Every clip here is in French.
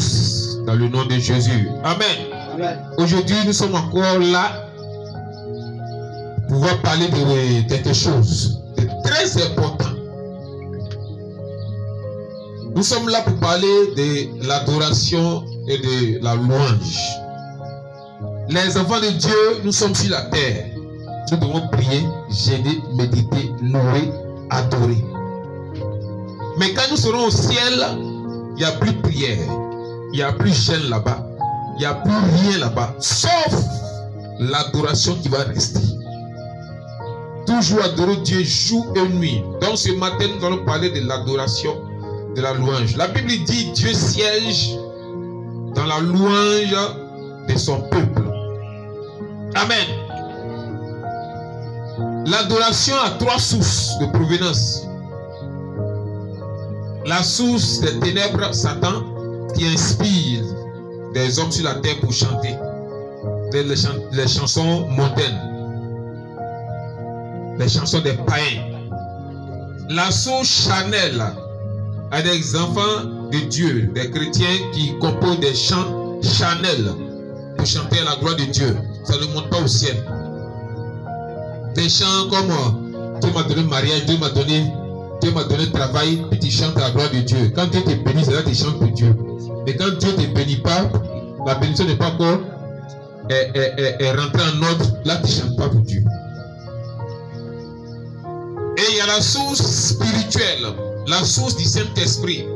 tous dans le nom de Jésus. Amen. Amen. Aujourd'hui, nous sommes encore là pour pouvoir parler de quelque chose de très important. Nous sommes là pour parler de l'adoration et de la louange. Les enfants de Dieu, nous sommes sur la terre. Nous devons prier, jeûner, méditer, louer, adorer. Mais quand nous serons au ciel, il n'y a plus de prière, il n'y a plus de jeûne là-bas, il n'y a plus rien là-bas, sauf l'adoration qui va rester. Toujours adorer Dieu jour et nuit. Donc ce matin, nous allons parler de l'adoration, de la louange. La Bible dit Dieu siège dans la louange de son peuple. Amen. L'adoration a trois sources de provenance. La source des ténèbres, Satan, qui inspire des hommes sur la terre pour chanter les chansons mondaines, les chansons des païens. La source charnelle a des enfants de Dieu, des chrétiens qui composent des chants charnels pour chanter à la gloire de Dieu. Ça ne monte pas au ciel. Des chants comme Dieu m'a donné le mariage, Dieu m'a donné le travail, et tu chantes à la gloire de Dieu. Quand Dieu te bénit, c'est là que tu chantes pour Dieu. Mais quand Dieu ne te bénit pas, la bénédiction n'est pas encore rentrée en ordre, là tu ne chantes pas pour Dieu. Et il y a la source spirituelle, la source du Saint-Esprit.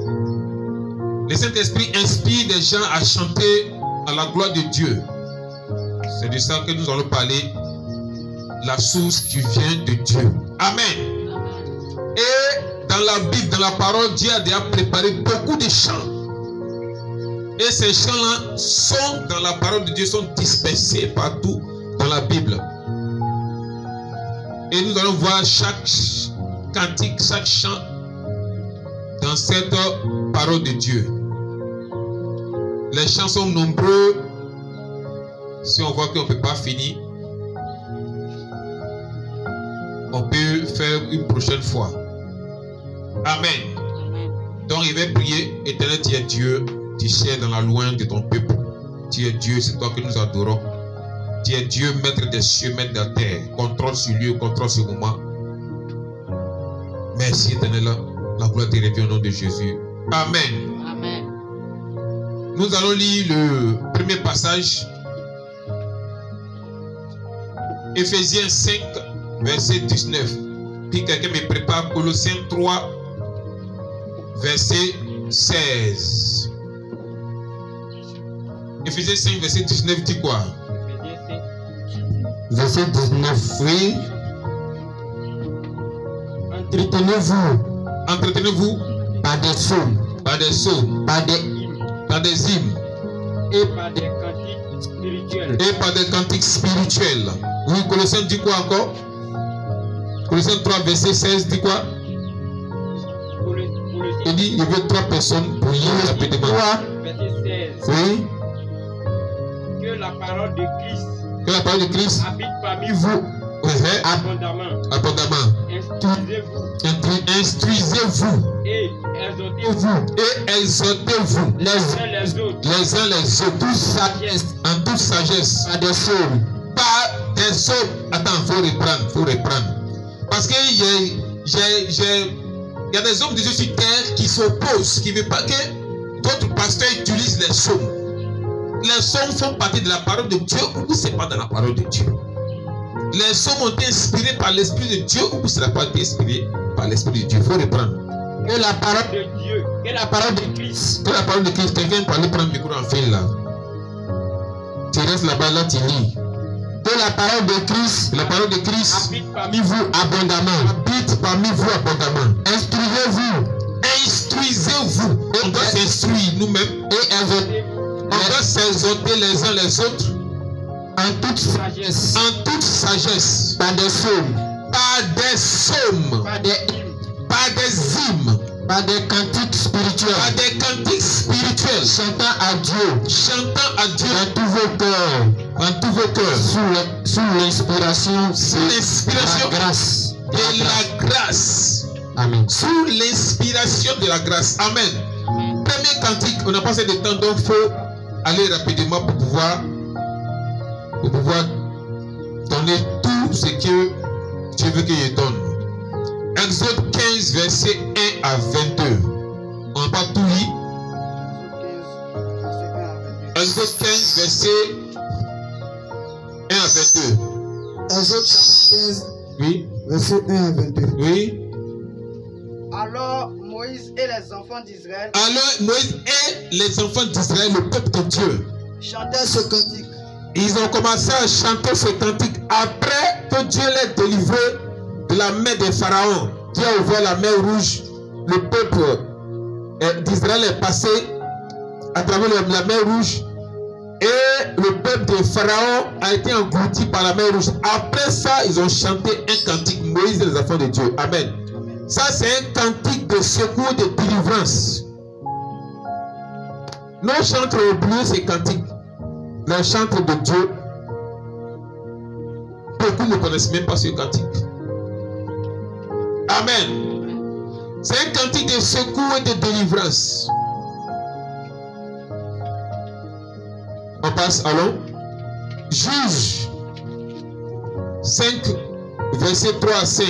Le Saint-Esprit inspire des gens à chanter à la gloire de Dieu. C'est de ça que nous allons parler. La source qui vient de Dieu. Amen. Et dans la Bible, dans la parole, Dieu a déjà préparé beaucoup de chants. Et ces chants-là sont dans la parole de Dieu, sont dispersés partout dans la Bible. Et nous allons voir chaque cantique, chaque chant dans cette parole de Dieu. Les chants sont nombreux. Si on voit qu'on ne peut pas finir, on peut faire une prochaine fois. Amen. Donc il va prier. Éternel, tu es Dieu. Tu sais dans la louange de ton peuple. Tu es Dieu, c'est toi que nous adorons. Tu es Dieu, maître des cieux, maître de la terre. Contrôle ce lieu, contrôle ce moment. Merci éternel. La gloire te revient au nom de Jésus. Amen. Amen. Nous allons lire le premier passage. Éphésiens 5, verset 19. Puis quelqu'un me prépare Colossiens 3, verset 16. Éphésiens 5, verset 19 dit quoi? Verset 19. Oui. Entretenez-vous par des psaumes, par des psaumes, par des hymnes Et par des cantiques spirituels. et par des cantiques spirituels. Oui, Colossiens dit quoi encore? Colossiens 3, verset 16 dit quoi? Il dit, il y avait 3 personnes pour lire rapidement. Verset 16. Oui. Que la parole de Christ Que la parole de Christ habite parmi vous abondamment. abondamment. Instruisez-vous Instruisez-vous et exhortez-vous et exhortez-vous les uns les autres les uns les autres en toute sagesse par des psaumes. par des psaumes. Attends, faut reprendre. Parce que il y a des hommes de Dieu sur terre qui s'opposent, qui ne veulent pas que d'autres pasteurs utilisent les psaumes. Les psaumes font partie de la parole de Dieu ou ce n'est pas dans la parole de Dieu. Les psaumes ont été inspirés par l'Esprit de Dieu ou ce n'est pas été inspiré par l'Esprit de Dieu. Il faut reprendre. Que la parole de Dieu, que la parole de Christ Que la parole de Christ, quelqu'un peut aller prendre le micro en fil là. Tu restes là-bas, là tu lis. Que la parole de Christ habite parmi vous abondamment. Habite parmi vous abondamment. Instruisez-vous Instruisez-vous. On doit s'instruire nous-mêmes. et exhortez On doit s'exhorter les uns les autres en toute sagesse, en toute sagesse, par des psaumes, par des psaumes, par des hymnes, par des hymnes, par des cantiques spirituels, par des cantiques spirituels, chantant à Dieu chantant à Dieu dans tous vos cœurs, dans tous vos cœurs, sous l'inspiration l'inspiration de la grâce. de la grâce. Amen. Sous l'inspiration de la grâce. Amen. Premier cantique, on n'a pas assez de temps, donc il faut aller rapidement pour pouvoir donner tout ce que Dieu veut que je donne. Exode 15, verset 1 à 22. On n'a pas tout lu. Exode 15, verset 1 à 22. Exode chapitre 15, Oui. verset 1 à 22. Oui. Alors Moïse et les enfants d'Israël Alors Moïse et les enfants d'Israël, le peuple de Dieu, chantaient ce cantique. ils ont commencé à chanter ce cantique après que Dieu l'ait délivré de la main des pharaons. Dieu a ouvert la mer rouge. Le peuple d'Israël est passé à travers la mer rouge. Et le peuple des pharaons a été englouti par la mer rouge. Après ça, ils ont chanté un cantique, Moïse et les enfants de Dieu. Amen. Ça, c'est un cantique de secours, de délivrance. Nos chantres ont oublié ces cantiques. Les chantres de Dieu. Beaucoup ne connaissent même pas ce cantique. Amen. C'est un cantique de secours et de délivrance. On passe, allons. Juge 5, verset 3 à 5.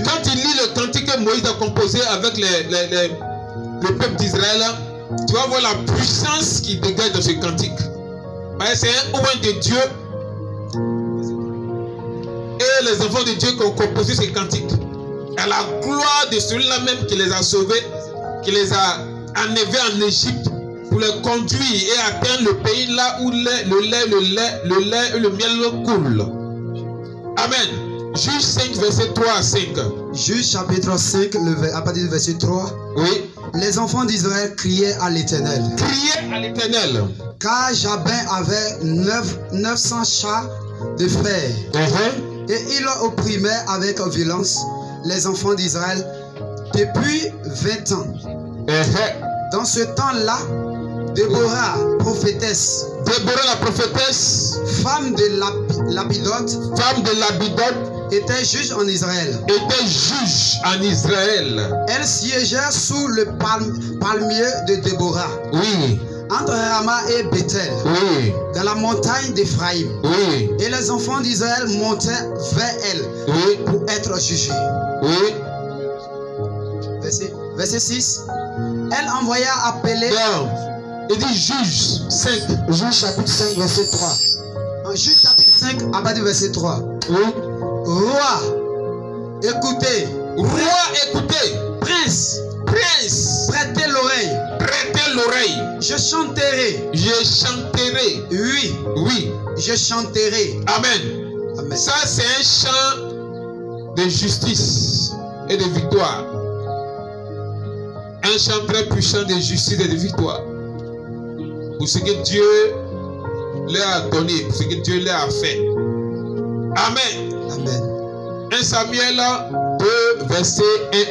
Quand il lit le cantique que Moïse a composé avec le peuple d'Israël, tu vas voir la puissance qui dégage de ce cantique. C'est un oint de Dieu. Et les enfants de Dieu qui ont composé ce cantique. À la gloire de celui-là même qui les a sauvés, qui les a enlevés en Égypte pour les conduire et atteindre le pays là où le lait et le miel coulent. Amen. Juge 5, verset 3 à 5. Juge chapitre 5, à partir du verset 3. Oui. Les enfants d'Israël criaient à l'Éternel. Criaient à l'Éternel. Car Jabin avait 900 chars de fer. Et il opprimait avec violence les enfants d'Israël depuis 20 ans. Dans ce temps-là, Déborah, prophétesse, la prophétesse, femme de Lapidote, était juge en Israël. Elle siégeait sous le palmier de Déborah. Oui. Entre Rama et Bethel. Oui. Dans la montagne d'Éphraïm. Oui. Et les enfants d'Israël montaient vers elle. Oui. Pour être jugés. Oui. Verset 6. Elle envoya appeler. Non. Il dit Juge 5. Juge chapitre 5, verset 3. En Juge chapitre 5, à partir du verset 3. Oui. Roi, écoutez. Roi, écoutez. Prince, prêtez l'oreille. Prêtez l'oreille. Je chanterai. Oui. Oui. Je chanterai. Amen. Amen. Ça, c'est un chant de justice et de victoire. Un chant très puissant de justice et de victoire. Pour ce que Dieu leur a donné, pour ce que Dieu leur a fait. Amen. Amen. 1 Samuel 2, verset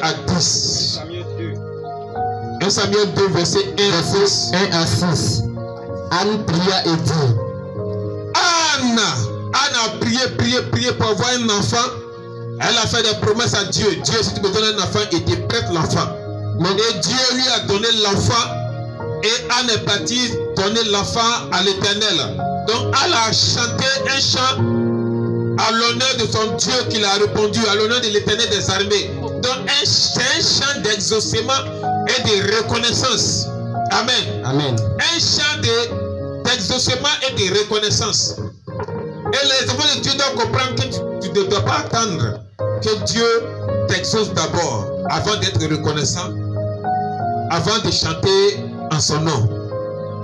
1 à 10. 1 Samuel 2, verset 1 à 6. Anne pria et dit. Anne a prié pour avoir un enfant. Elle a fait des promesses à Dieu. Dieu, si tu me donnes un enfant, il te prête l'enfant. Et Dieu lui a donné l'enfant. Et Anne est partie donner l'enfant à l'Éternel. Donc elle a chanté un chant à l'honneur de son Dieu qu'il a répondu, à l'honneur de l'Éternel des armées. Donc c'est un chant d'exaucement et de reconnaissance. Amen. Amen. Un chant d'exaucement et de reconnaissance. Et les enfants de Dieu doivent comprendre que tu ne dois pas attendre que Dieu t'exauce d'abord avant d'être reconnaissant, avant de chanter en son nom.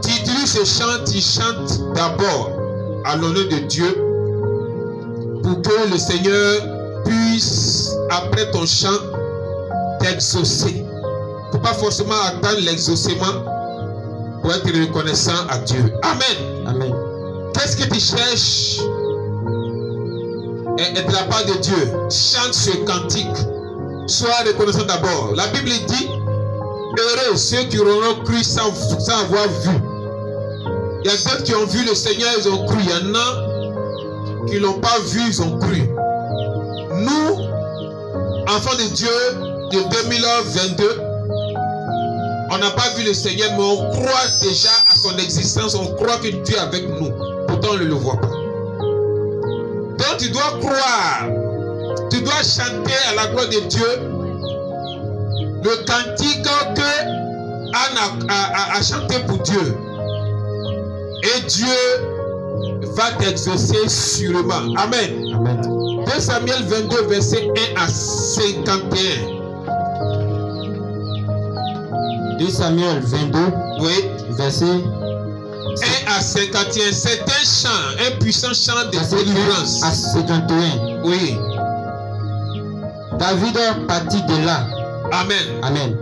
Tu utilises ce chant, tu chantes d'abord à l'honneur de Dieu pour que le Seigneur puisse, après ton chant, t'exaucer. Il ne faut pas forcément attendre l'exaucement pour être reconnaissant à Dieu. Amen. Amen. Qu'est-ce que tu cherches de la part de Dieu? Chante ce cantique. Sois reconnaissant d'abord. La Bible dit, heureux ceux qui auront cru sans avoir vu. Il y a d'autres qui ont vu le Seigneur, ils ont cru. Il y en a qui ne l'ont pas vu, ils ont cru. Nous, enfants de Dieu de 2022, on n'a pas vu le Seigneur, mais on croit déjà à son existence, on croit que Dieu est avec nous. Pourtant, on ne le voit pas. Donc, tu dois croire, tu dois chanter à la gloire de Dieu le cantique que Anne a chanté pour Dieu. Et Dieu va t'exaucer sûrement. Amen. Amen. 2 Samuel 22, verset 1 à 51. 2 Samuel 22, Oui. verset 1 à 51. C'est un chant, un puissant chant de délivrance. à 51. Oui. David partit de là. Amen. Amen.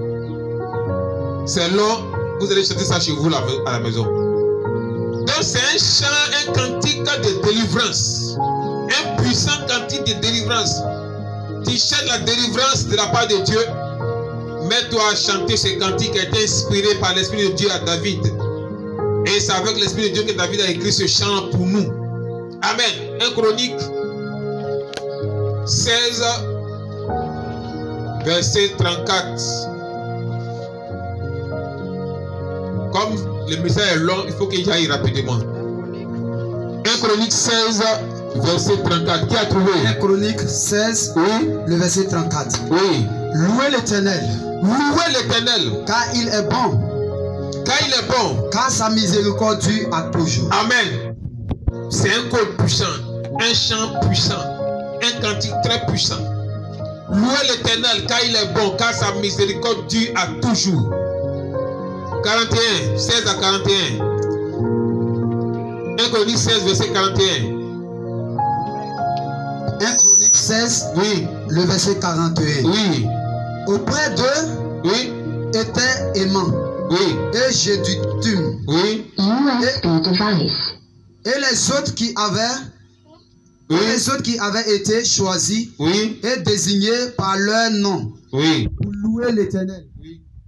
C'est long. Vous allez chanter ça chez vous à la maison. Donc c'est un chant, un cantique de délivrance. Un puissant cantique de délivrance. Tu cherches la délivrance de la part de Dieu. Mets-toi à chanter ce cantique qui a été inspiré par l'Esprit de Dieu à David. Et c'est avec l'Esprit de Dieu que David a écrit ce chant pour nous. Amen. 1 Chronique 16, verset 34. Comme le message est long, il faut qu'il y aille rapidement. 1 Chronique 16, verset 34. Qui a trouvé? 1 Chronique 16, Oui. le verset 34. Oui. Louez l'Éternel, Louez l'Éternel, car il est bon, car il est bon. car sa miséricorde dure à toujours. Amen. C'est un code puissant, un chant puissant, un cantique très puissant. Louez l'Éternel, car il est bon, car sa miséricorde dure à toujours. 41, 16 à 41. 1 Chronique 16, verset 41. 1 Chronique 16, Oui, le verset 41. oui, Auprès d'eux oui, était Aimant oui, et Jéduthun, oui, USB device. et les autres qui avaient, oui, les autres qui avaient été choisis oui, et désignés par leur nom oui. pour louer l'Éternel,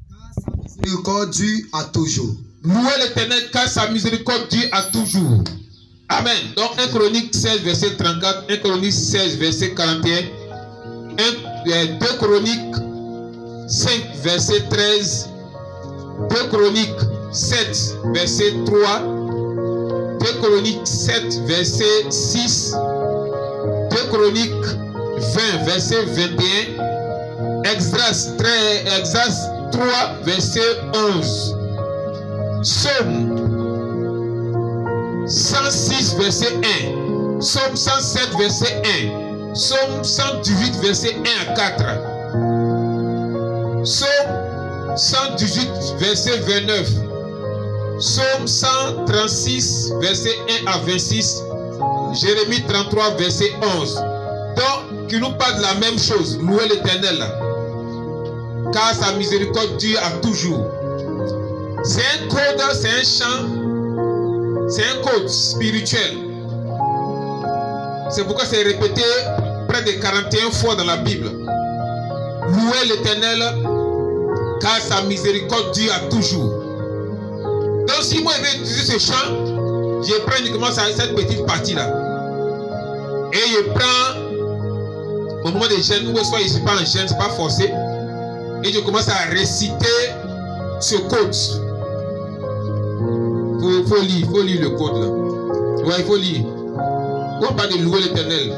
car sa miséricorde dure à toujours. Louez l'Éternel, car sa miséricorde dure à toujours. Amen. Donc 1 Chronique 16, verset 34, 1 Chronique 16, verset 41, 2 Chroniques 5, verset 13, 2 Chroniques 7, verset 3, 2 Chroniques 7, verset 6, 2 Chroniques 20, verset 21, Exodus 3, verset 11, Psaume 106, verset 1, Psaume 107, verset 1, Psaume 118, verset 1 à 4, Psaume 118, verset 29, Psaume 136, verset 1 à 26, Jérémie 33, verset 11. Donc, qui nous parle de la même chose. Louez l'Éternel, car sa miséricorde dure à toujours. C'est un code, c'est un chant, c'est un code spirituel. C'est pourquoi c'est répété près de 41 fois dans la Bible. Louez l'Éternel, car sa miséricorde dure à toujours. Donc si moi je vais utiliser ce chant, je prends uniquement cette petite partie-là. Et je prends au moment des jeûnes, ou soit je ne suis pas en jeûne, ce n'est pas forcé. Et je commence à réciter ce code. Il faut lire le code là. Ouais, il faut lire. On parle de louer l'Éternel.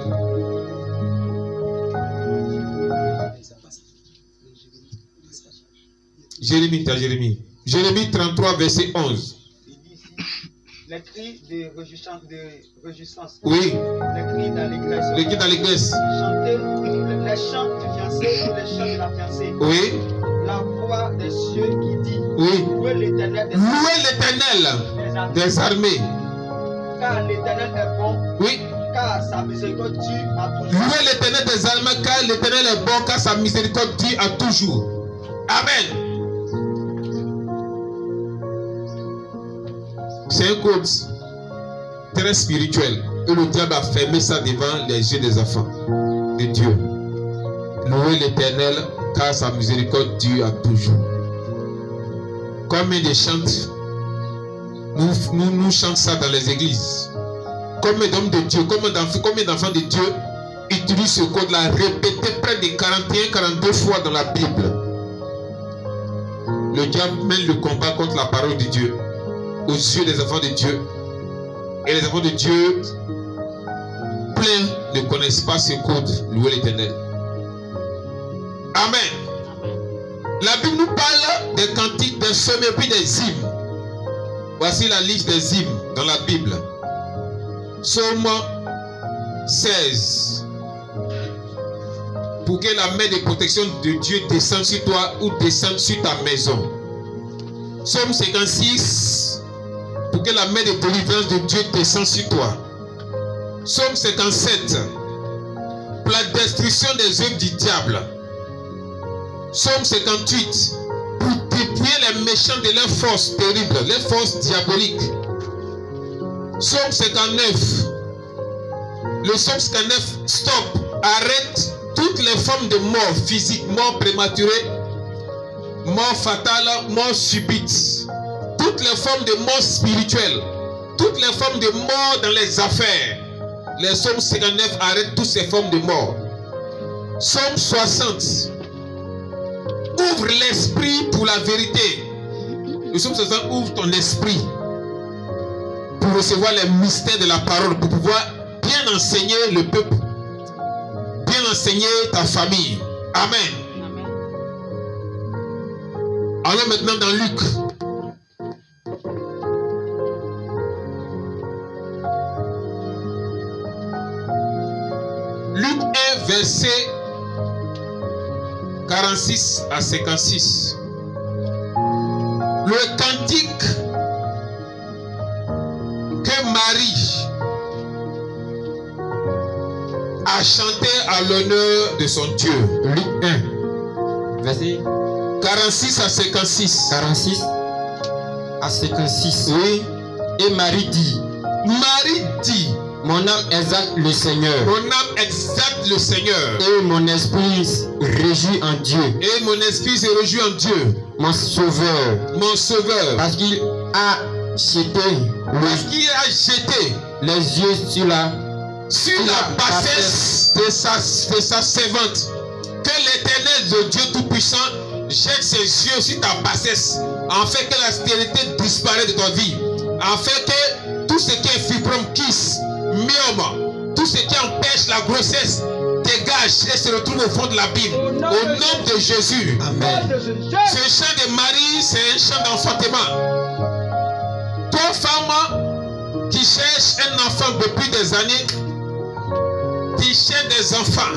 Jérémie 33, verset 11. Les cris de réjouissance. Oui. Les cris d'allégresse. Les cris d'allégresse. Chanter les chants du fiancé ou les chants de la fiancée. Oui. La voix des cieux qui dit. Oui. Louez l'Éternel Louez l'Éternel des armées. Car l'Éternel est bon. Oui. Car sa miséricorde dure à toujours. Louez l'Éternel des armées, car l'Éternel est bon, car sa miséricorde dure à toujours. Amen. C'est un code très spirituel. Et le diable a fermé ça devant les yeux des enfants de Dieu. Louez l'Éternel, car sa miséricorde dure à toujours. Combien de chantes nous chantons ça dans les églises? Combien d'hommes de Dieu, combien d'enfants de Dieu utilise ce code-là, répété près de 41-42 fois dans la Bible. Le diable mène le combat contre la parole de Dieu aux yeux des enfants de Dieu. Et les enfants de Dieu, pleins, ne connaissent pas ce code. Louez l'Éternel. Amen. La Bible nous parle des cantiques, des psaumes et puis des hymnes. Voici la liste des hymnes dans la Bible. Psaume 16. Pour que la main de protection de Dieu descende sur toi ou descende sur ta maison. Psaume 56. Pour que la main de délivrance de Dieu descende sur toi. Psaume 57. Pour la destruction des œuvres du diable. Psaume 58. Pour dépouiller les méchants de leurs forces terribles, les forces diaboliques. Psaume 59. Le psaume 59, stop, arrête toutes les formes de mort physique, mort prématurée, mort fatale, mort subite, toutes les formes de mort spirituelle, toutes les formes de mort dans les affaires. Les psaumes 59 arrêtent toutes ces formes de mort. Psaume 60. Ouvre l'esprit pour la vérité. Le psaume 60 ouvre ton esprit pour recevoir les mystères de la parole, pour pouvoir bien enseigner le peuple, bien enseigner ta famille. Amen. Amen. Allons maintenant dans Luc. Luc 1, verset 46 à 56. Le cantique que Marie a chanté à l'honneur de son Dieu. Luc 1, verset 46 à 56. 46 à 56. Oui. Et Marie dit, Marie dit, mon âme exalte le Seigneur, mon âme exalte le Seigneur. et mon esprit réjouit en Dieu, Et mon esprit se réjouit en Dieu, mon Sauveur, mon Sauveur. parce qu'il a jeté Parce qu'il a jeté les yeux sur la sur la bassesse de sa servante. Que l'Éternel de Dieu Tout-Puissant jette ses yeux sur ta bassesse, afin que la stérilité disparaisse de ta vie, afin que tout ce qui est fibrome, kiss, myome, tout ce qui empêche la grossesse dégage et se retrouve au fond de la Bible. Au nom de Jésus. Amen. Ce chant de Marie, c'est un chant d'enfantement. Toi, femme qui cherche un enfant depuis des années, qui cherche des enfants,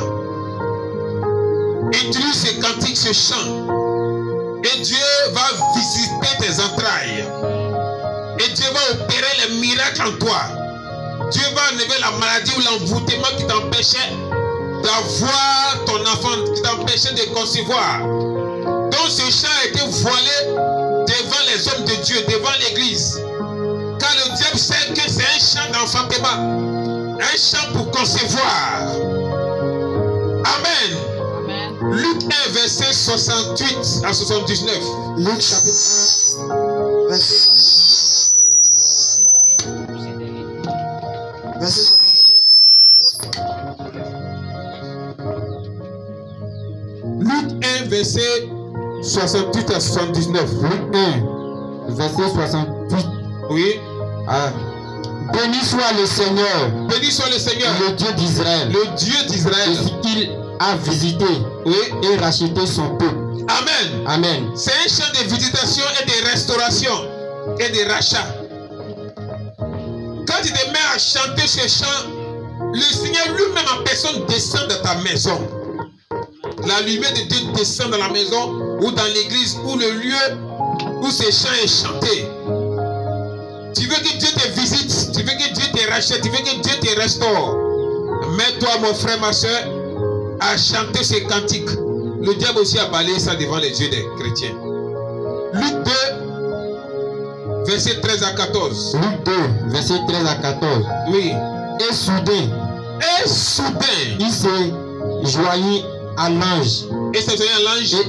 utilise ce cantique, ce chant, et Dieu va visiter tes entrailles, et Dieu va opérer les miracles en toi. Dieu va enlever la maladie ou l'envoûtement qui t'empêchait d'avoir ton enfant, qui t'empêchait de concevoir. Donc ce chant a été voilé devant les hommes de Dieu, devant l'église. Car le diable sait que c'est un chant d'enfantement, un chant pour concevoir. Amen. Amen. Luc 1, verset 68 à 79. Luc chapitre 1, verset Luc 1, verset 68 à 79. Luc 1, verset 68. Oui. Ah. Béni soit le Seigneur, Béni soit le Seigneur, le Dieu d'Israël, le Dieu d'Israël. qu'il a visité Oui. et racheté son peuple. Amen. Amen. C'est un chant de visitation et de restauration et de rachat. Quand tu te mets à chanter ce chant, le Seigneur lui-même en personne descend dans ta maison. La lumière de Dieu descend dans la maison ou dans l'église ou le lieu où ce chant est chanté. Tu veux que Dieu te visite, tu veux que Dieu te rachète, tu veux que Dieu te restaure. Mets-toi, mon frère, ma soeur, à chanter ce cantique. Le diable aussi a balayé ça devant les yeux des chrétiens. Luc 2, verset 13 à 14. Luc 2, verset 13 à 14. Oui. Et soudain, Et soudain, il se joignit à l'ange et c'est un l'ange, et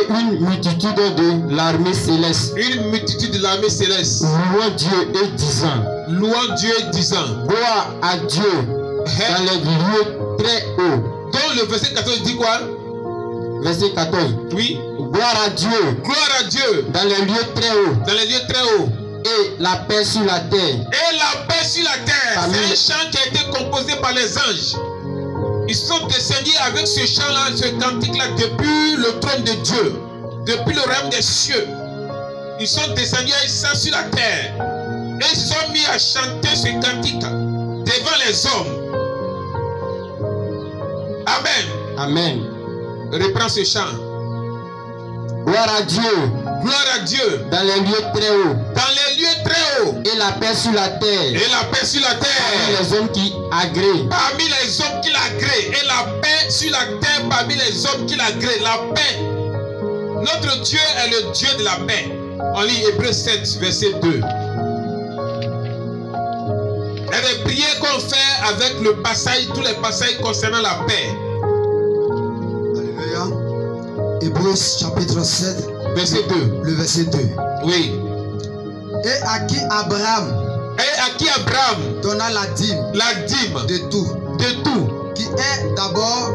une multitude de l'armée céleste, une multitude de l'armée céleste, louant Dieu et disant, louant Dieu disant, gloire à Dieu dans les lieux très hauts. Donc le verset 14 dit quoi? Verset 14. Oui. Gloire à Dieu Gloire à Dieu dans les lieux très hauts dans les lieux très hauts. et la paix sur la terre. Et la paix sur la terre. Amen. C'est un chant qui a été composé par les anges. Ils sont descendus avec ce chant-là, ce cantique-là, depuis le trône de Dieu, depuis le royaume des cieux. Ils sont descendus et ça sur la terre. Et ils se sont mis à chanter ce cantique devant les hommes. Amen. Amen. Reprends ce chant. Gloire à Dieu Gloire à Dieu dans les lieux très hauts dans les lieux très hauts. et la paix sur la terre. Et la paix sur la Parmi terre. les hommes qui agréent. Parmi les hommes qui l'agréent. Et la paix sur la terre parmi les hommes qui l'agréent. La paix. Notre Dieu est le Dieu de la paix. On lit Hébreux 7, verset 2. Et les prières qu'on fait avec le passage, tous les passages concernant la paix. Alléluia. Hébreux chapitre 7, Verset 2. le verset 2. Oui. Et à qui Abraham Et à qui Abraham donna la dîme la dîme de tout, de tout, qui est d'abord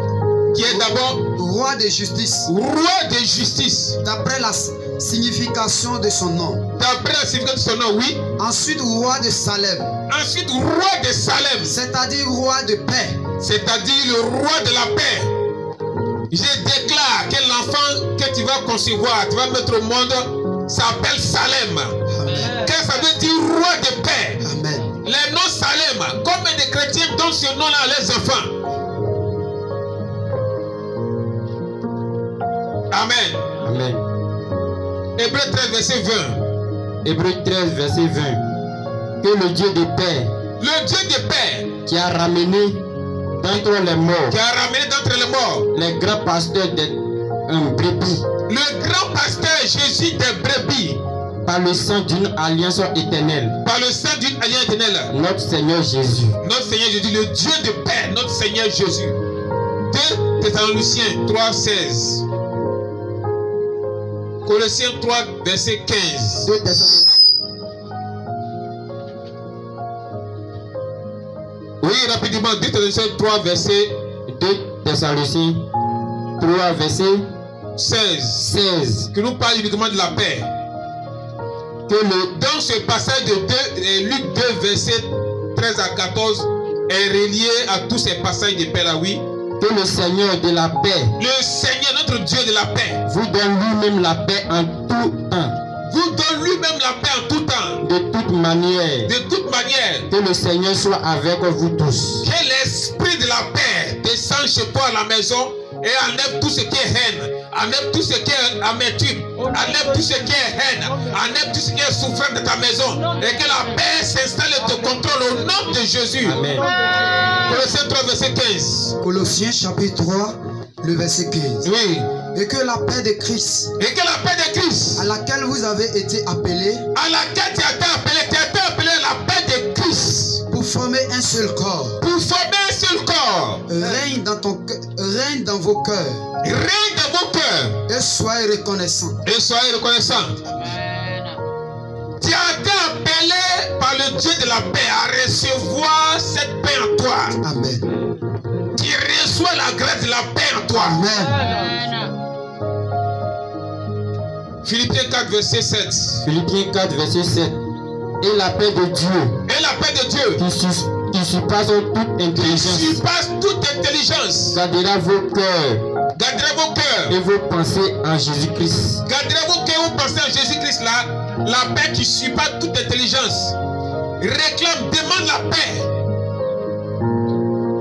qui est d'abord roi de justice, roi de justice, d'après la signification de son nom. d'après la signification de son nom, oui. Ensuite, roi de Salem, Ensuite, roi de Salem, c'est-à-dire roi de paix. c'est-à-dire le roi de la paix. Je déclare que l'enfant que tu vas concevoir, tu vas mettre au monde, s'appelle Salem. Amen. Car ça veut dire roi de paix. Amen. Les noms Salem, combien de chrétiens donnent ce nom-là à leurs enfants? Amen. Amen. Hébreux 13, verset 20. Hébreux 13, verset 20. Que le Dieu de paix, Le Dieu de paix, qui a ramené d'entre les morts qui a ramené d'entre les morts les grands pasteurs des brebis le grand pasteur Jésus des brebis, par le sang d'une alliance éternelle, par le sang d'une alliance éternelle, notre Seigneur Jésus. notre Seigneur Jésus, le Dieu de paix, notre Seigneur Jésus. 2 Thessaloniciens 3, 16. Colossiens 3, verset 15. 2 Thessaloniciens. Oui, rapidement, 2 Thessaloniciens 3, verset 2 Thessaloniciens 3, verset 16. 16. Qui nous parle uniquement de la paix. Que le Dans ce passage de Luc 2, verset 13 à 14, est relié à tous ces passages de paix là, oui. Que le Seigneur de la paix Le Seigneur, notre Dieu de la paix, vous donne lui-même la paix en tout temps, vous donne lui-même la paix en tout temps, de toute manière. de toute manière. Que le Seigneur soit avec vous tous. Que l'esprit de la paix descende chez toi à la maison et enlève tout ce qui est haine, enlève tout ce qui est amertume, enlève tout ce qui est haine, enlève tout ce qui est souffrance de ta maison et que la paix s'installe et te contrôle au nom de Jésus. Amen. Colossiens 3, verset 15. Colossiens chapitre 3, le verset 15. Oui. Et que la paix de Christ, Et que la paix de Christ, à laquelle vous avez été appelés à laquelle tu as été appelé la paix de Christ, pour former un seul corps, pour former un seul corps, règne règne dans vos cœurs, règne dans vos cœurs et soyez reconnaissants. et soyez reconnaissants. Tu as été appelé par le Dieu de la paix à recevoir cette paix en toi. Amen. Tu reçois la grâce de la paix en toi. Amen. Philippiens 4, verset 7. Philippiens 4, verset 7. Et la paix de Dieu, Et la paix de Dieu, qui surpasse toute qui intelligence, surpasse toute intelligence, gardera vos cœurs gardera vos cœurs. et vos pensées en Jésus-Christ. Gardez vos cœurs, vous pensez à Jésus-Christ là, la paix qui surpasse toute intelligence. Réclame, demande la paix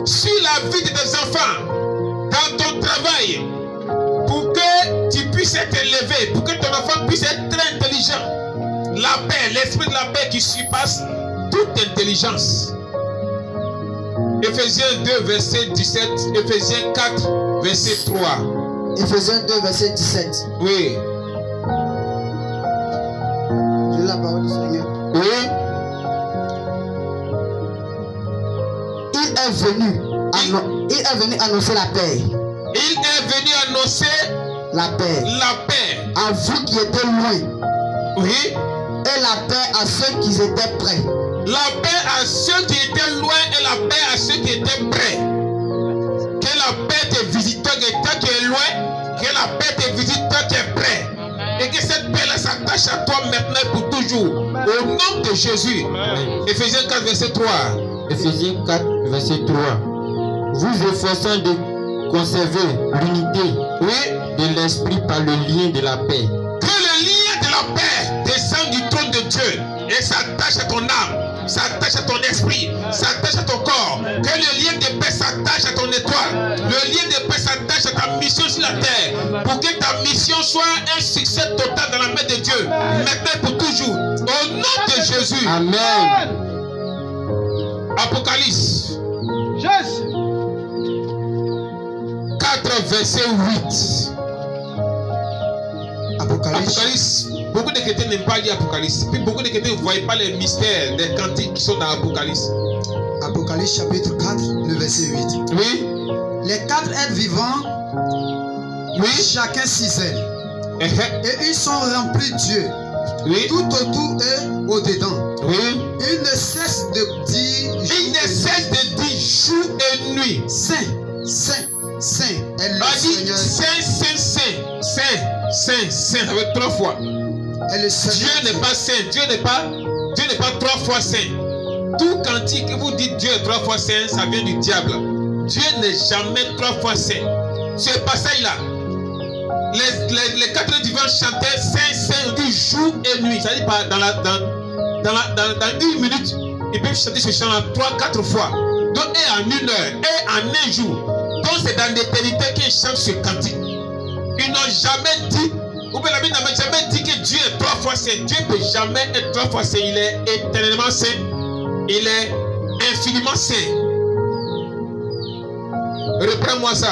sur la vie de tes enfants, dans ton travail, pour que tu puisses être élevé, pour que ton enfant puisse être très intelligent. La paix, l'esprit de la paix qui surpasse toute intelligence. Éphésiens 2, verset 17, Éphésiens 4, verset 3. Éphésiens 2, verset 17. Oui. Je lis la parole du Seigneur. Et Il est venu annoncer la paix. Il est venu annoncer La paix. la paix. À vous qui étiez loin. Oui. Et la paix à ceux qui étaient près. La paix à ceux qui étaient loin et la paix à ceux qui étaient près. Que la paix te visite toi qui est loin, que la paix te visite toi qui est près. Et que cette paix-là s'attache à toi maintenant et pour toujours. Au nom de Jésus. Éphésiens 4, verset 3. Éphésiens 4, verset 3. Vous efforçant de conserver l'unité de l'esprit par le lien de la paix. Que le lien de la paix descende du trône de Dieu et s'attache à ton âme, s'attache à ton esprit, s'attache à ton corps. Que le lien de paix s'attache à ton étoile. Le lien de paix s'attache à ta mission sur la terre. Pour que ta mission soit un succès total dans la main de Dieu. Maintenant et pour toujours. Au nom de Jésus. Amen. Apocalypse. Jésus. 4, verset 8. Apocalypse. Beaucoup de chrétiens n'aiment pas lire Apocalypse. Puis beaucoup de chrétiens ne voient pas les mystères des cantiques qui sont dans Apocalypse. Apocalypse chapitre 4, le verset 8. Oui. Les 4 êtres vivants, Oui. chacun 6 ailes. Et ils sont remplis de Dieu. Oui. Tout autour et au-dedans. Oui. Ils ne cessent de dire. Il ne cesse de dire jour et nuit. Saint, Saint, Saint est le On dit Seigneur. Saint, Saint, Saint. Saint, Saint, Saint. Avec 3 fois. Est le Seigneur. Dieu n'est pas saint. Dieu n'est pas 3 fois saint. Tout cantique que vous dites Dieu est 3 fois saint, ça vient du diable. Dieu n'est jamais 3 fois saint. Ce passage-là, les 4 divins chantaient Saint, Saint, du jour et nuit. Ça dit pas dans une minute, ils peuvent chanter ce chant-là 3-4 fois. Donc, et en 1 heure, et en 1 jour. Donc, c'est dans l'éternité qu'ils chantent ce cantique. Ils n'ont jamais dit, ou bien la Bible n'a jamais dit que Dieu est 3 fois saint. Dieu ne peut jamais être 3 fois saint. Il est éternellement saint. Il est infiniment saint. Reprends-moi ça.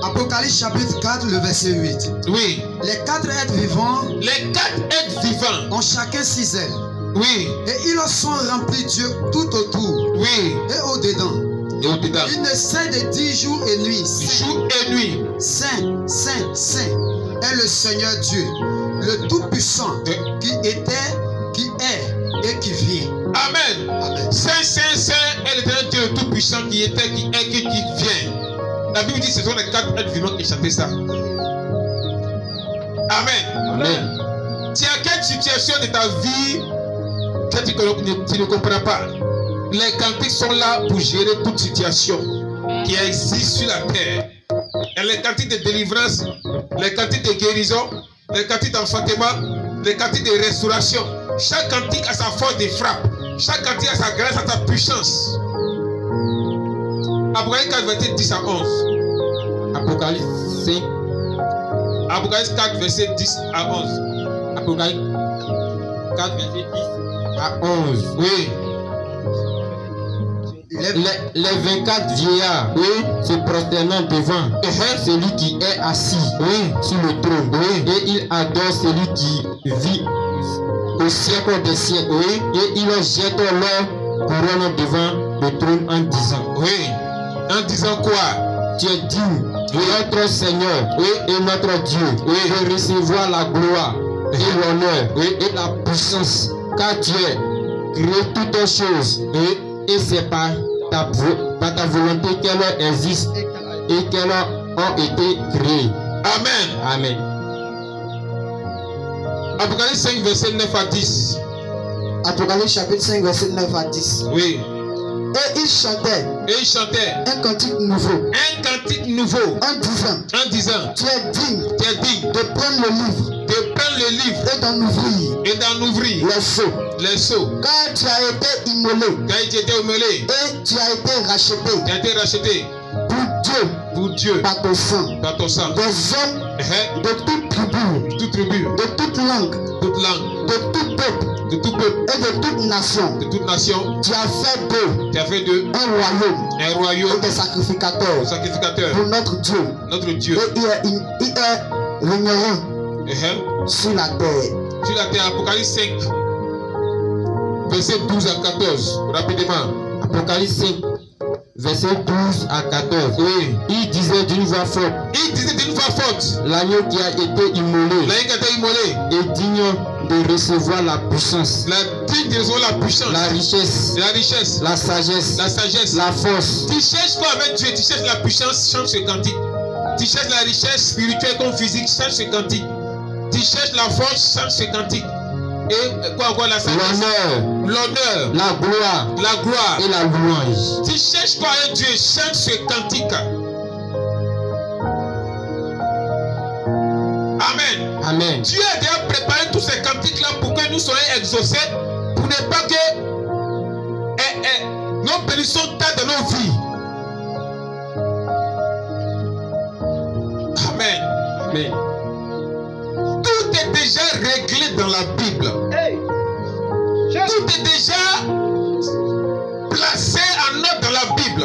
Apocalypse chapitre 4, le verset 8. Oui. Les 4 êtres vivants Les 4 êtres vivants. ont chacun 6 ailes. Oui. Et ils sont remplis de Dieu tout autour Oui. et au-dedans. Et au-dedans. Ils ne cessent de dire jour et nuit. Jour et nuit. Saint, Saint, Saint est le Seigneur Dieu, le Tout-Puissant, qui était, qui est et qui vient. Amen. Amen. Saint, Saint, Saint est l'éternel Dieu tout-puissant qui était, qui est, qui vient. La Bible dit que ce sont les 4 êtres vivants qui chantaient ça. Amen. Amen. Tu as quelle situation de ta vie que tu ne comprends pas? Les cantiques sont là pour gérer toute situation qui existe sur la terre. Et les cantiques de délivrance, les cantiques de guérison, les cantiques d'enfantement, les cantiques de restauration. Chaque cantique a sa force de frappe. Chaque cantique a sa grâce, a sa puissance. Apocalypse 4, verset 10 à 11. Apocalypse 5. Apocalypse 4, verset 10 à 11. Apocalypse 4, verset 10 à 11. Oui. Les 24 vieillards se prosternant devant celui qui est assis sur le trône. Et ils adorent celui qui vit au siècle des siècles. Et ils jettent leur couronne devant le trône en disant. Oui. En disant quoi? Tu es digne, notre Seigneur et notre Dieu, de recevoir la gloire et l'honneur et la puissance, car tu as créé toutes choses et c'est par ta volonté qu'elles existent et qu'elles ont été créées. Amen. Amen. Apocalypse 5, verset 9 à 10. Apocalypse chapitre 5, verset 9 à 10. Oui. Et ils chantaient Et il chantait un cantique nouveau un cantique nouveau en disant, tu tu es digne es digne de prendre le livre de prendre le livre et d'en ouvrir et d'en ouvrir les sceaux, les sceaux. car tu as été immolé Quand tu étais mêlé, et tu as été racheté tu as été racheté pour Dieu par ton sang, dans ton sang. des hommes Hein? de toute tribu, Toute tribu, de toute langue, toute langue, de tout peuple de tout peuple, et de toute nation. de toute nation. Tu as fait d'eux Tu as fait d'eux un royaume un et royaume, des sacrificateurs un sacrificateur, pour notre Dieu. notre Dieu. Et il est régneront Hein? sur la terre. Sur la terre, Apocalypse 5, verset 12 à 14. Rapidement. Apocalypse 5, verset 12 à 14. Oui. Il disait d'une voix forte, Il disait d'une voix forte, l'agneau qui a été immolé l'agneau qui a été immolé, est digne de recevoir la puissance, digne de recevoir la puissance, la richesse, la richesse, la sagesse, la sagesse. la force. Tu cherches quoi avec Dieu? Tu cherches la puissance, change ce cantique. Tu cherches la richesse spirituelle comme physique, change ce cantique. Tu cherches la force, change ce cantique. Et quoi encore, la sagesse? L'honneur, La gloire la gloire. et la louange. Tu cherches quoi avec Dieu? Change ce cantique. Amen. Amen. Dieu a déjà préparé tous ces cantiques-là pour que nous soyons exaucés, pour ne pas que nos bénédictions tardent dans nos vies. Amen. Amen. Tout est déjà réglé dans la Bible. Hey. Tout est déjà placé en ordre dans la Bible.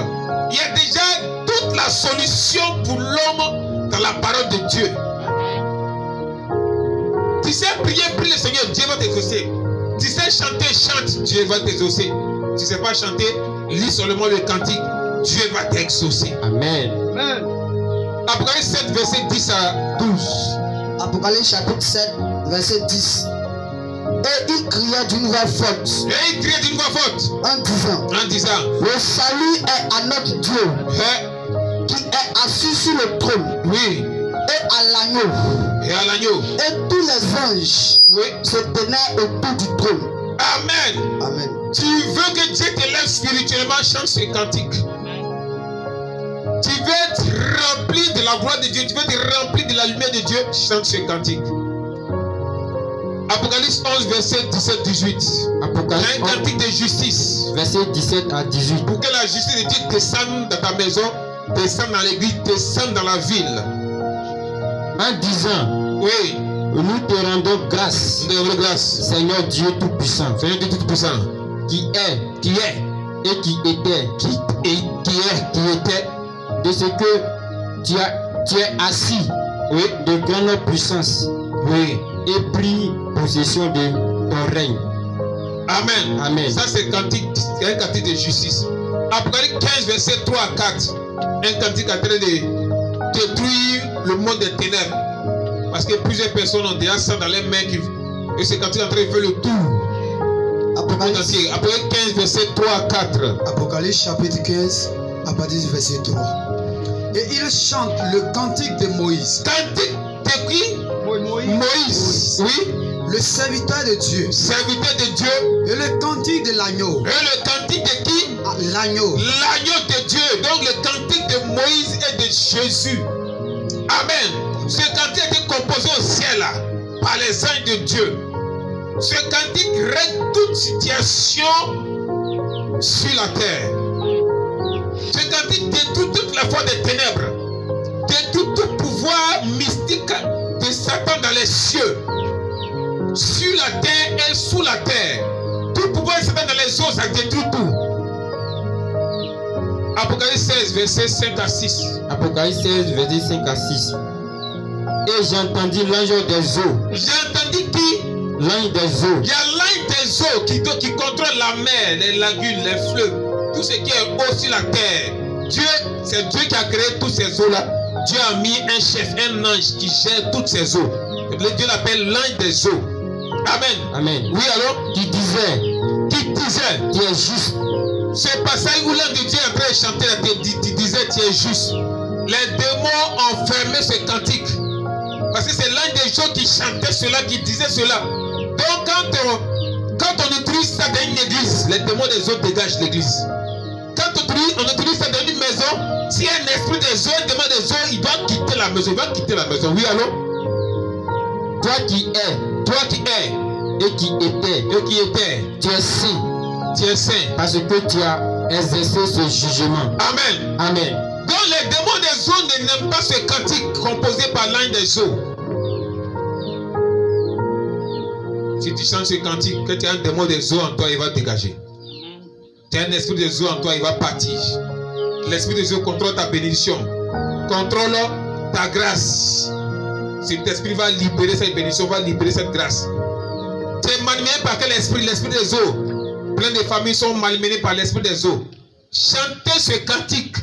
Il y a déjà toute la solution pour l'homme dans la parole de Dieu. Tu sais prier, prie le Seigneur, Dieu va t'exaucer. Tu sais chanter, chante, Dieu va t'exaucer. Tu ne sais pas chanter, lis seulement le cantique, Dieu va t'exaucer. Amen. Amen. Apocalypse 7, verset 10 à 12. Apocalypse chapitre 7, verset 10. Et il cria d'une voix forte Et il crie d'une voix forte en disant, le salut est à notre Dieu qui est assis sur le trône Oui, et à l'agneau. et à l'agneau. Et tous les anges Oui. se tenaient autour du trône. Amen. Amen. Tu veux que Dieu t'élève spirituellement, chante ce cantique. Tu veux être rempli de la gloire de Dieu, tu veux être rempli de la lumière de Dieu, chante ce cantique. Apocalypse 11, verset 17-18. Apocalypse Un cantique de justice. verset 17 à 18. Pour que la justice de Dieu descende dans ta maison, descende dans l'église, descende dans la ville. En disant, Oui, nous te rendons grâce, nous te rendons grâce. Seigneur Dieu Tout-Puissant, Seigneur Dieu Tout-Puissant, qui est qui est, et qui était, qui était, de ce que tu es assis, oui, de grande puissance, oui. et pris possession de ton règne. Amen. Amen. Ça, c'est un cantique de justice. Apocalypse 15, verset 3 à 4. Un cantique en train de détruire le monde des ténèbres. Parce que plusieurs personnes ont déjà ça dans les mains. Et ce cantique est en train de faire le tour. Apocalypse, Apocalypse 15, verset 3 à 4. Apocalypse chapitre 15, à partir du verset 3. Et il chante le cantique de Moïse. Cantique de qui? Moïse. Oui. Le serviteur de Dieu. Serviteur de Dieu. Et le cantique de l'agneau. Et le cantique de qui? L'agneau. L'agneau de Dieu. Donc le cantique de Moïse et de Jésus. Amen. Ce cantique a été composé au ciel là, par les anges de Dieu. Ce cantique règle toute situation sur la terre. Ce cantique détruit toute la force des ténèbres. Détruit tout pouvoir mystique de Satan dans les cieux. Sur la terre et sous la terre. Tout pouvoir de Satan dans les eaux, ça détruit tout. Apocalypse 16, verset 5 à 6. Apocalypse 16, verset 5 à 6. Et j'entendis l'ange des eaux. J'ai entendu qui? L'ange des eaux. Il y a l'ange des eaux qui contrôle la mer, les lagunes, les fleuves, tout ce qui est eau sur la terre. Dieu, c'est Dieu qui a créé toutes ces eaux-là. Dieu a mis un chef, un ange qui gère toutes ces eaux. Dieu l'appelle l'ange des eaux. Amen. Amen. Oui, alors? Qui disait, Tu es juste. Ce passage où l'ange de Dieu est en train de chanter, tu disais tu es juste. Les démons ont fermé ce cantique. Parce que c'est l'ange des eaux qui chantait cela, qui disait cela. Donc quand on utilise ça dans une église, les démons des eaux dégagent l'église. Quand on utilise ça dans une maison, si un esprit des eaux, un démon des eaux, il doit quitter la maison. Il va quitter la maison. Oui, allô? toi qui es et qui était, tu es saint. Tu es saint. Parce que tu as exercé ce jugement. Amen. Amen. Donc les démons des eaux n'aiment pas ce cantique composé par l'ange des eaux. Si tu chantes ce cantique, que tu as un démon des eaux en toi, il va dégager. Tu as un esprit des eaux en toi, il va partir. L'esprit des eaux contrôle ta bénédiction, contrôle ta grâce. Cet esprit va libérer cette bénédiction, va libérer cette grâce. Tu es malmené par quel esprit? L'esprit des eaux. Plein de familles sont malmenées par l'esprit des eaux. chantez ce cantique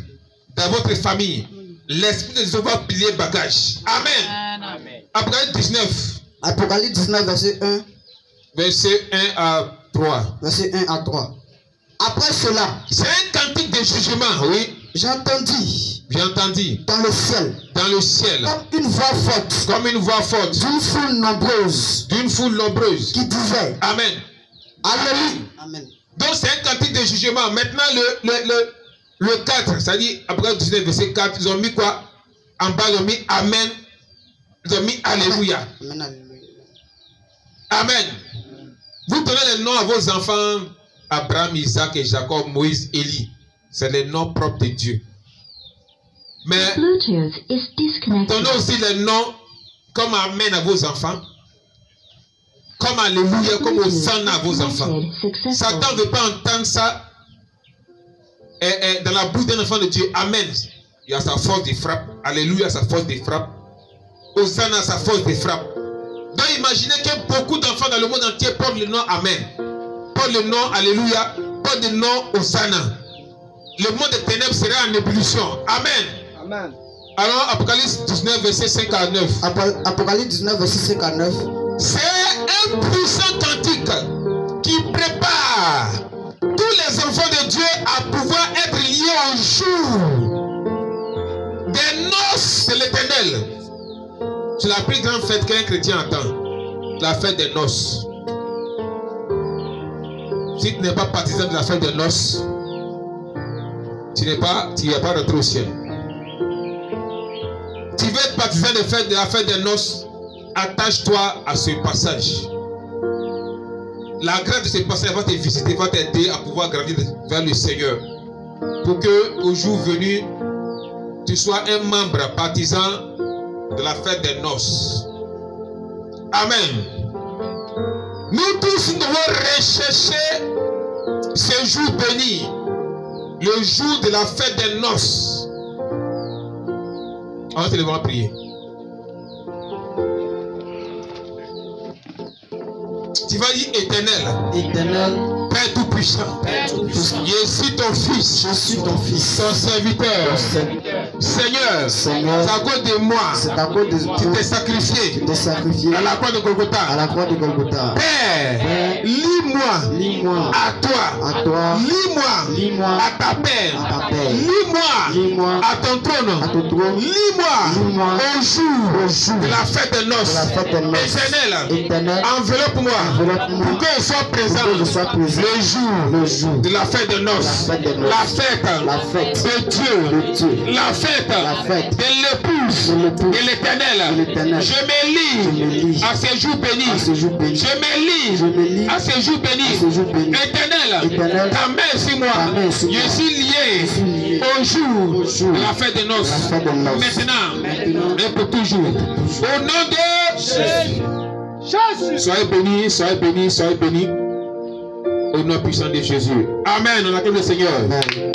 dans votre famille. L'Esprit de Dieu va plier bagage. Amen. Amen. Apocalypse 19. Apocalypse 19, verset 1. Verset 1 à 3. Verset 1 à 3. Après cela, C'est un cantique de jugement, oui. j'entendis J'ai entendu dans le ciel dans le ciel comme une voix forte comme une voix forte d'une foule nombreuse qui disait Amen. Alléluia. Amen. Donc c'est un cantique de jugement. Maintenant le 4, c'est-à-dire après 19 verset 4, ils ont mis quoi? En bas ils ont mis Amen. Ils ont mis Alléluia. Amen. Alléluia. Amen. Vous donnez les noms à vos enfants Abraham, Isaac et Jacob, Moïse, Élie. C'est les noms propres de Dieu. Mais Bluetooth is disconnected. donnez aussi les noms comme Amen à vos enfants. Comme Alléluia, comme Hosanna à vos enfants. Satan ne veut pas entendre ça dans la bouche d'un enfant de Dieu. Amen. Il a sa force de frappe. Alléluia, sa force de frappe. Hosanna, sa force de frappe. Donc imaginez que beaucoup d'enfants dans le monde entier portent le nom Amen. Portent le nom Alléluia. Portent le nom Hosanna. Le monde des ténèbres sera en ébullition. Amen. Amen. Alors, Apocalypse 19, verset 5 à 9. Apocalypse 19, verset 5 à 9. C'est un puissant cantique qui prépare tous les enfants de Dieu à pouvoir être liés au jour des noces de l'Éternel. C'est la plus grande fête qu'un chrétien attend. La fête des noces. Si tu n'es pas partisan de la fête des noces, tu n'es pas rentré au ciel. Tu veux être partisan de la fête des noces, attache-toi à ce passage. La grâce de ce passage va te visiter, va t'aider à pouvoir grandir vers le Seigneur. Pour que, au jour venu, tu sois un membre partisan de la fête des noces. Amen. Nous tous nous devons rechercher ce jour béni, le jour de la fête des noces. On va te lever à prier. Tu vas dire éternel, Père tout-puissant, je suis ton fils, ton serviteur. Seigneur, c'est à cause de moi, tu t'es sacrifié à la croix de Golgotha. Père, lis-moi à toi, lis-moi à ta paix, lis-moi à ton trône, lis-moi au jour de la fête des noces. Éternel, enveloppe-moi pour que je sois présent le jour de la fête des noces, la fête de Dieu, la fête de l'épouse de l'Éternel. Je me lis à ces jours bénis. Je me lis à ces jours bénis. Éternel, ta main sur moi. Je suis lié au jour de la fête des noces. Maintenant et pour toujours. Au nom de Jésus. Soyez bénis, soyez bénis, soyez bénis. Au nom puissant de Jésus. Amen. On acclame le Seigneur. Amen.